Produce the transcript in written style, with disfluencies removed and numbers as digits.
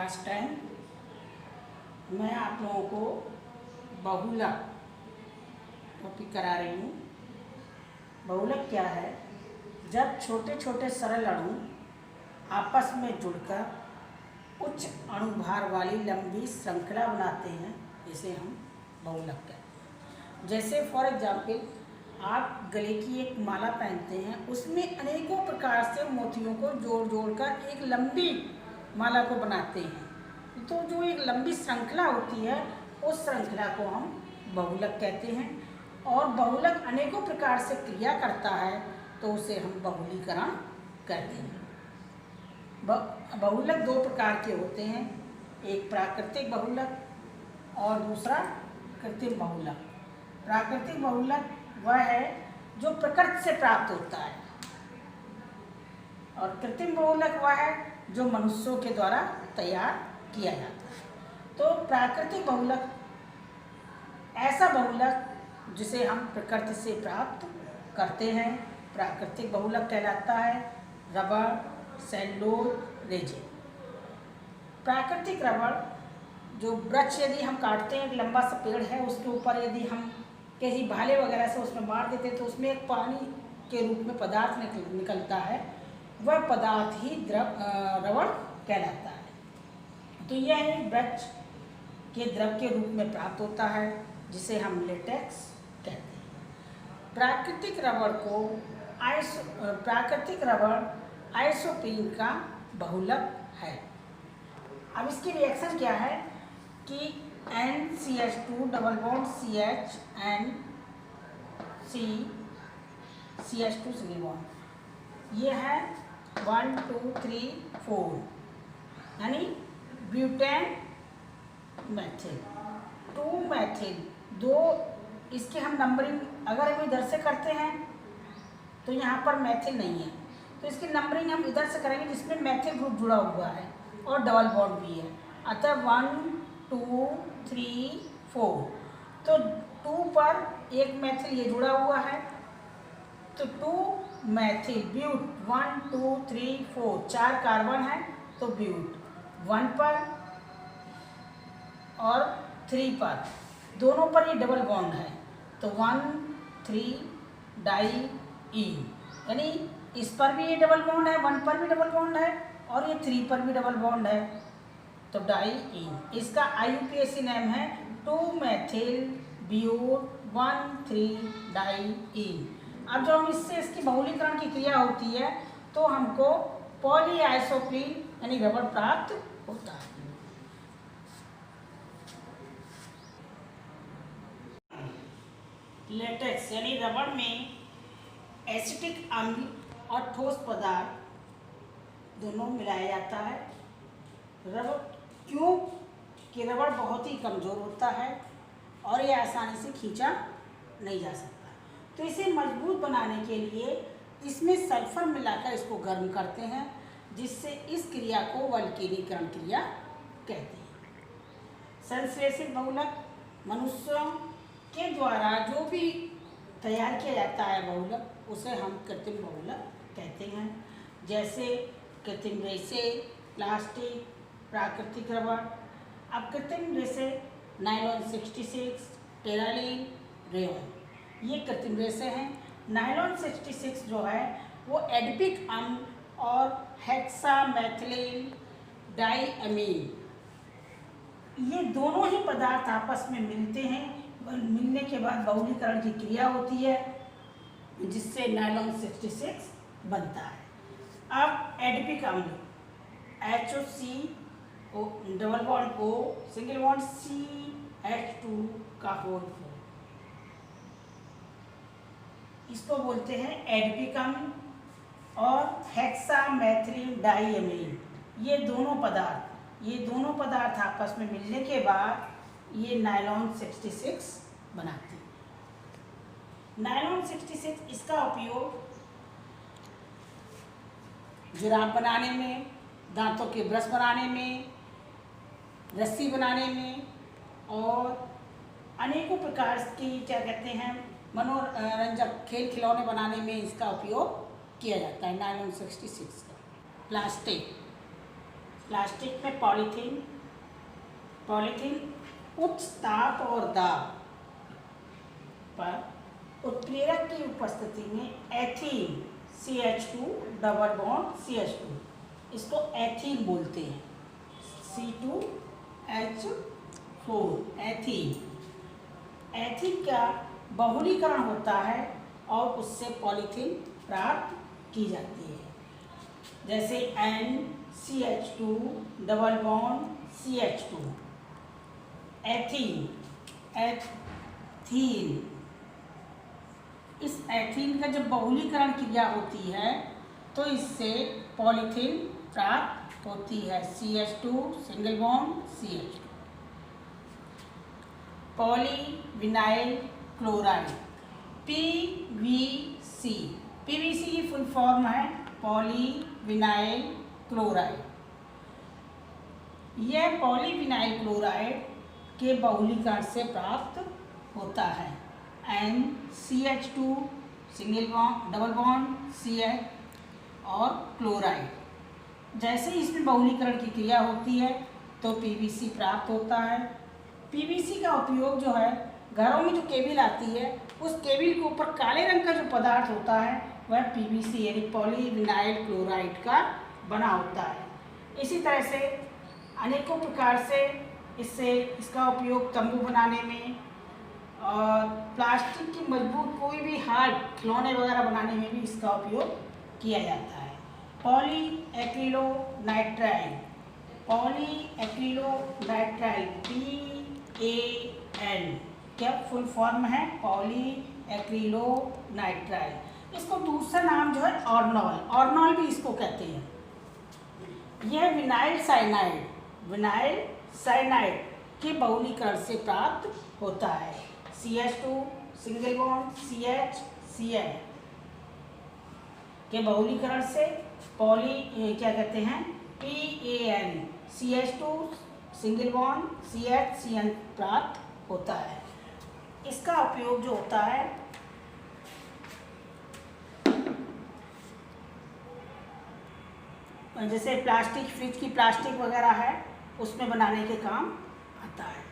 Class 10 मैं आप लोगों को बहुलक टॉपिक करा रही हूँ। बहुलक क्या है? जब छोटे छोटे सरल अणु आपस में जुड़कर उच्च अणुभार वाली लंबी श्रृंखला बनाते हैं, इसे हम बहुलक कहते हैं। जैसे फॉर एग्जाम्पल आप गले की एक माला पहनते हैं, उसमें अनेकों प्रकार से मोतियों को जोड़ जोड़कर एक लंबी माला को बनाते हैं। तो जो एक लंबी श्रृंखला होती है उस श्रृंखला को हम बहुलक कहते हैं। और बहुलक अनेकों प्रकार से क्रिया करता है तो उसे हम बहुलीकरण कहते हैं। बहुलक दो प्रकार के होते हैं, एक प्राकृतिक बहुलक और दूसरा कृत्रिम बहुलक। प्राकृतिक बहुलक वह है जो प्रकृति से प्राप्त होता है और कृत्रिम बहुलक वह है जो मनुष्यों के द्वारा तैयार किया जाता है। तो प्राकृतिक बहुलक ऐसा बहुलक जिसे हम प्रकृति से प्राप्त करते हैं, प्राकृतिक बहुलक कहलाता है। रबड़, सेल्यूलोज, रेजिन। प्राकृतिक रबड़ जो वृक्ष यदि हम काटते हैं, एक लंबा सा पेड़ है, उसके ऊपर यदि हम किसी भाले वगैरह से उसमें मार देते हैं तो उसमें एक पानी के रूप में पदार्थ निकलता है, वह पदार्थ ही रबड़ कहलाता है। तो यह एक वृक्ष के द्रव के रूप में प्राप्त होता है जिसे हम लेटेक्स कहते हैं। प्राकृतिक रबड़ आइसोप्रीन का बहुलक है। अब इसकी रिएक्शन क्या है कि NCH2 double bond CH and CH2 single bond, ये है 1 2 3 4 यानी ब्यूटेन मैथिल 2 मैथिल 2। इसके हम नंबरिंग अगर हम इधर से करते हैं तो यहाँ पर मैथिल नहीं है, तो इसकी नंबरिंग हम इधर से करेंगे जिसमें मैथिल ग्रुप जुड़ा हुआ है और डबल बॉन्ड भी है। अतः 1 2 3 4, तो 2 पर एक मैथिल ये जुड़ा हुआ है, तो 2 मैथिल ब्यूट 1 2 3 4 4 कार्बन है, तो ब्यूट 1 पर और 3 पर दोनों पर ये डबल बॉन्ड है, तो 1 3 डाई ईन, यानी इस पर भी ये डबल बॉन्ड है, 1 पर भी डबल बॉन्ड है और ये 3 पर भी डबल बॉन्ड है, तो डाई ईन। इसका IUPAC नेम है 2 मैथिल ब्यूट 1 3 डाई ईन। अब जब हम इससे इसकी बहुलीकरण की क्रिया होती है तो हमको पॉलीआइसोप्रीन यानी रबड़ प्राप्त होता है। लेटेक्स यानी रबड़ में एसिटिक अम्ल और ठोस पदार्थ दोनों मिलाया जाता है। रबड़ क्यों कि रबड़ बहुत ही कमज़ोर होता है और ये आसानी से खींचा नहीं जा सकता, तो इसे मजबूत बनाने के लिए इसमें सल्फर मिलाकर इसको गर्म करते हैं, जिससे इस क्रिया को वल्केनीकरण क्रिया कहते हैं। संश्लेषित बहुलक मनुष्यों के द्वारा जो भी तैयार किया जाता है बहुलक, उसे हम कृत्रिम बहुलक कहते हैं। जैसे कृत्रिम रेशे, प्लास्टिक, प्राकृतिक रबड़। अब कृत्रिम रेशे नायलॉन 66, टेरालिन, रेयन, ये कृत्रिम रेशे हैं। नायलॉन 66 जो है वो एडिपिक अम्ल और हेक्सामेथिलीन डाइअमीन, ये दोनों ही पदार्थ आपस में मिलते हैं। मिलने के बाद बहुलीकरण की क्रिया होती है जिससे नायलॉन 66 बनता है। अब एडिपिक अम्ल HOC double bond O single bond CH2 का होल 4, इसको बोलते हैं एडिपिक अम्ल। और हेक्सामेथिलीन डाइअमीन, ये दोनों पदार्थ आपस में मिलने के बाद ये नायलॉन 66 बनाते हैं। नायलॉन 66 इसका उपयोग जुराब बनाने में, दांतों के ब्रश बनाने में, रस्सी बनाने में और अनेकों प्रकार की क्या कहते हैं मनोरंजक खेल खिलौने बनाने में इसका उपयोग किया जाता है। नायलॉन 66 का। प्लास्टिक प्लास्टिक में पॉलीथीन उच्च ताप और दाब पर उत्प्रेरक की उपस्थिति में ethene CH2 double bond CH2, इसको एथीन बोलते हैं, C2H4 एथीन का बहुलीकरण होता है और उससे पॉलीथीन प्राप्त की जाती है। जैसे NCH2 double bond CH2, ethene. इस एथीन का जब बहुलीकरण क्रिया होती है तो इससे पॉलीथीन प्राप्त होती है, CH2 single bond CH2। Polyvinyl chloride PVC की फुल फॉर्म है पॉलीविनाइल क्लोराइड। यह पॉलीविनाइल क्लोराइड के बहुलीकरण से प्राप्त होता है, NCH2 single bond double bond CH और क्लोराइड। जैसे ही इसमें बहुलीकरण की क्रिया होती है तो PVC प्राप्त होता है। PVC का उपयोग जो है घरों में जो केबिल आती है उस केबिल के ऊपर काले रंग का जो पदार्थ होता है वह PVC यानी पॉलीविनाइल क्लोराइड का बना होता है। इसी तरह से अनेकों प्रकार से इसका उपयोग तंबू बनाने में और प्लास्टिक की मजबूत कोई भी हार्ड खिलौने वगैरह बनाने में भी इसका उपयोग किया जाता है। पॉलीएक्रिलोनाइट्राइल PAN क्या फुल फॉर्म है पॉलीएक्रिलोनाइट्राइल। इसको दूसरा नाम जो है ऑर्नॉल भी इसको कहते हैं। यह विनाइल साइनाइड के बहुलीकरण से प्राप्त होता है, CH2 सिंगल बॉन्ड CH के बहुलीकरण से PAN CH2 single bond CN प्राप्त होता है। इसका उपयोग जो होता है जैसे फ्रिज की प्लास्टिक वगैरह है उसमें बनाने के काम आता है।